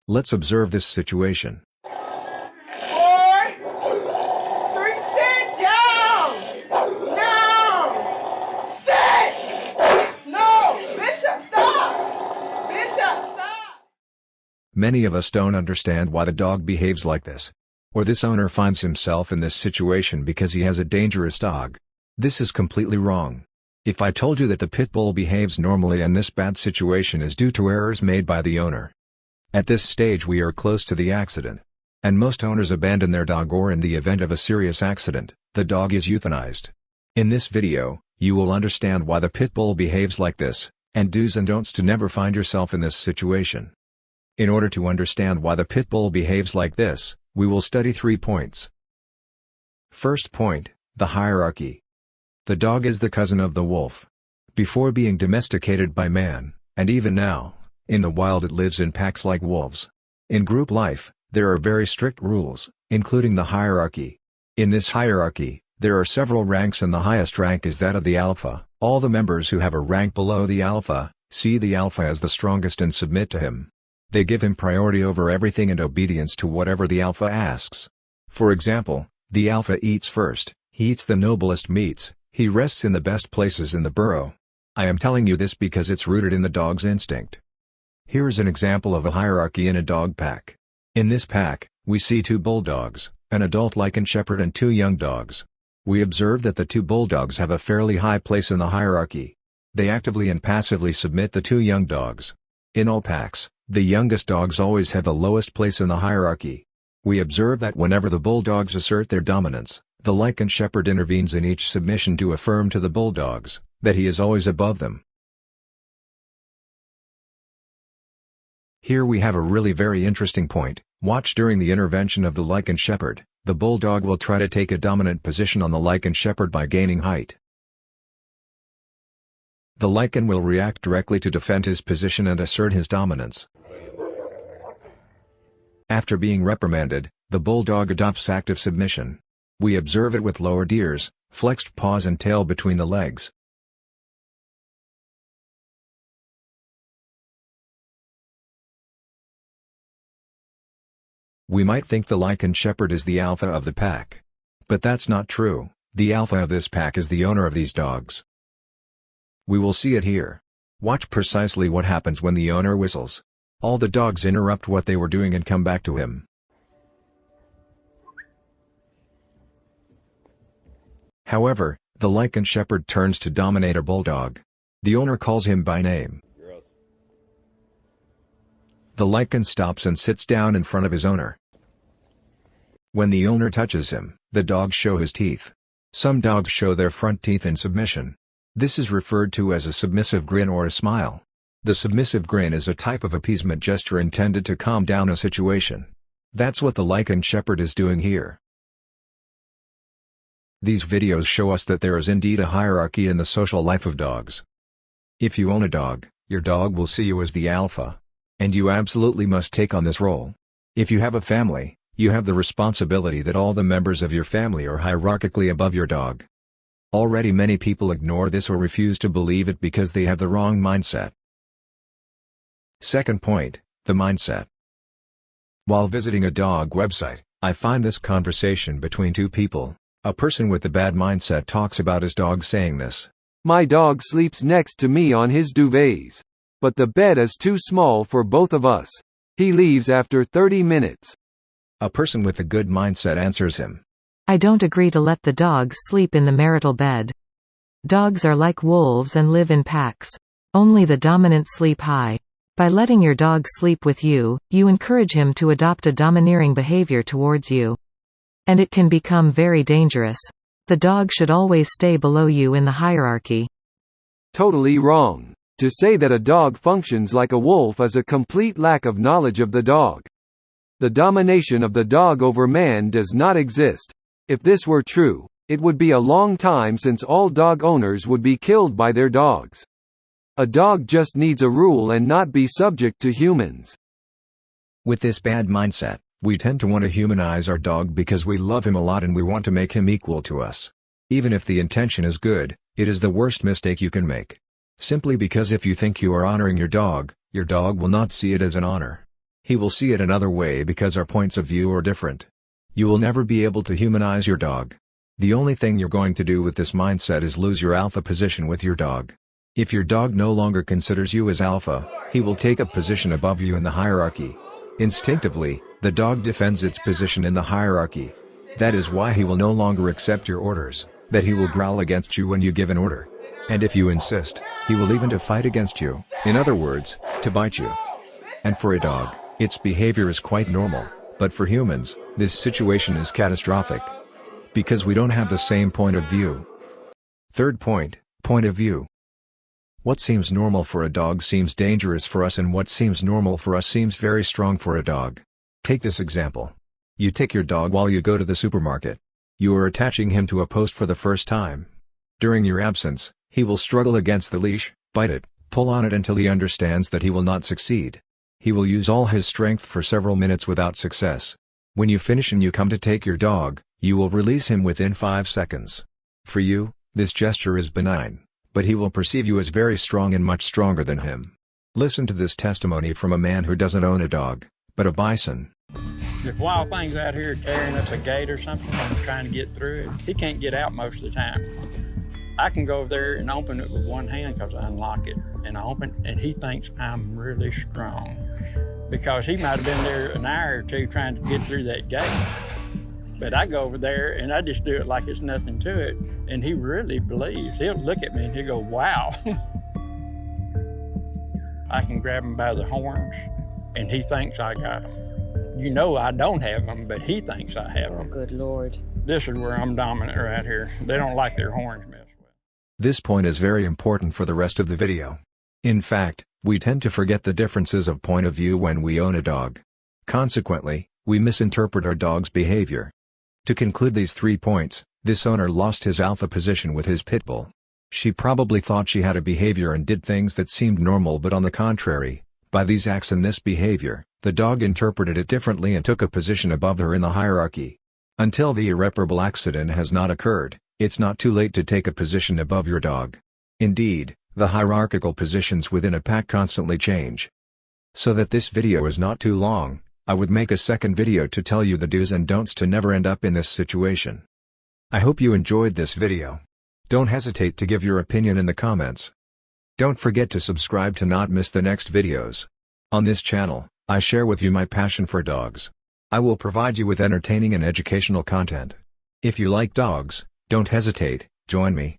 Let's observe this situation. 4, 3, sit down! No! Sit! No! Bishop, stop! Bishop, stop! Many of us don't understand why the dog behaves like this. Or this owner finds himself in this situation because he has a dangerous dog. This is completely wrong. If I told you that the pit bull behaves normally and this bad situation is due to errors made by the owner. At this stage we are close to the accident. And most owners abandon their dog, or in the event of a serious accident, the dog is euthanized. In this video, you will understand why the pit bull behaves like this, and do's and don'ts to never find yourself in this situation. In order to understand why the pit bull behaves like this, we will study 3 points. First point, the hierarchy. The dog is the cousin of the wolf. Before being domesticated by man, and even now, in the wild it lives in packs like wolves. In group life, there are very strict rules, including the hierarchy. In this hierarchy, there are several ranks and the highest rank is that of the alpha. All the members who have a rank below the alpha, see the alpha as the strongest and submit to him. They give him priority over everything and obedience to whatever the alpha asks. For example, the alpha eats first, he eats the noblest meats, he rests in the best places in the burrow. I am telling you this because it's rooted in the dog's instinct. Here is an example of a hierarchy in a dog pack. In this pack, we see 2 bulldogs, an adult Lycan Shepherd and 2 young dogs. We observe that the 2 bulldogs have a fairly high place in the hierarchy. They actively and passively submit the 2 young dogs. In all packs, the youngest dogs always have the lowest place in the hierarchy. We observe that whenever the bulldogs assert their dominance, the Lycan Shepherd intervenes in each submission to affirm to the bulldogs that he is always above them. Here we have a really very interesting point. Watch during the intervention of the Lycan Shepherd, the bulldog will try to take a dominant position on the Lycan Shepherd by gaining height. The Lycan will react directly to defend his position and assert his dominance. After being reprimanded, the bulldog adopts active submission. We observe it with lowered ears, flexed paws and tail between the legs. We might think the Lycan Shepherd is the alpha of the pack. But that's not true, the alpha of this pack is the owner of these dogs. We will see it here. Watch precisely what happens when the owner whistles. All the dogs interrupt what they were doing and come back to him. However, the Lycan Shepherd turns to dominate a bulldog. The owner calls him by name. The Lycan stops and sits down in front of his owner. When the owner touches him, the dogs show his teeth. Some dogs show their front teeth in submission. This is referred to as a submissive grin or a smile. The submissive grin is a type of appeasement gesture intended to calm down a situation. That's what the Lycan Shepherd is doing here. These videos show us that there is indeed a hierarchy in the social life of dogs. If you own a dog, your dog will see you as the alpha. And you absolutely must take on this role. If you have a family, you have the responsibility that all the members of your family are hierarchically above your dog. Already many people ignore this or refuse to believe it because they have the wrong mindset. Second point, the mindset. While visiting a dog website, I find this conversation between 2 people. A person with a bad mindset talks about his dog saying this. My dog sleeps next to me on his duvets. But the bed is too small for both of us. He leaves after 30 minutes. A person with a good mindset answers him. I don't agree to let the dogs sleep in the marital bed. Dogs are like wolves and live in packs. Only the dominant sleep high. By letting your dog sleep with you, you encourage him to adopt a domineering behavior towards you. And it can become very dangerous. The dog should always stay below you in the hierarchy. Totally wrong. To say that a dog functions like a wolf is a complete lack of knowledge of the dog. The domination of the dog over man does not exist. If this were true, it would be a long time since all dog owners would be killed by their dogs. A dog just needs a rule and not be subject to humans. With this bad mindset, we tend to want to humanize our dog because we love him a lot and we want to make him equal to us. Even if the intention is good, it is the worst mistake you can make. Simply because if you think you are honoring your dog will not see it as an honor. He will see it another way because our points of view are different. You will never be able to humanize your dog. The only thing you're going to do with this mindset is lose your alpha position with your dog. If your dog no longer considers you as alpha, he will take a position above you in the hierarchy. Instinctively, the dog defends its position in the hierarchy. That is why he will no longer accept your orders, that he will growl against you when you give an order. And if you insist, he will even to fight against you, in other words, to bite you. And for a dog, its behavior is quite normal, but for humans, this situation is catastrophic. Because we don't have the same point of view. Third point, point of view. What seems normal for a dog seems dangerous for us, and what seems normal for us seems very strong for a dog. Take this example. You take your dog while you go to the supermarket. You are attaching him to a post for the first time. During your absence, he will struggle against the leash, bite it, pull on it until he understands that he will not succeed. He will use all his strength for several minutes without success. When you finish and you come to take your dog, you will release him within 5 seconds. For you, this gesture is benign, but he will perceive you as very strong and much stronger than him. Listen to this testimony from a man who doesn't own a dog, but a bison. If wild thing's out here tearing up a gate or something and trying to get through it, he can't get out most of the time. I can go over there and open it with one hand because I unlock it, and I open it, and he thinks I'm really strong because he might have been there an hour or two trying to get through that gate. But I go over there and I just do it like it's nothing to it, and he really believes. He'll look at me and he'll go, wow. I can grab him by the horns, and he thinks I got him. You know I don't have them, but he thinks I have them. Oh, good Lord. This is where I'm dominant right here. They don't like their horns messed with. This point is very important for the rest of the video. In fact, we tend to forget the differences of point of view when we own a dog. Consequently, we misinterpret our dog's behavior. To conclude these 3 points, this owner lost his alpha position with his Pitbull. She probably thought she had a behavior and did things that seemed normal, but on the contrary, by these acts and this behavior, the dog interpreted it differently and took a position above her in the hierarchy. Until the irreparable accident has not occurred, it's not too late to take a position above your dog. Indeed, the hierarchical positions within a pack constantly change. So that this video is not too long, I would make a second video to tell you the do's and don'ts to never end up in this situation. I hope you enjoyed this video. Don't hesitate to give your opinion in the comments. Don't forget to subscribe to not miss the next videos. On this channel, I share with you my passion for dogs. I will provide you with entertaining and educational content. If you like dogs, don't hesitate, join me.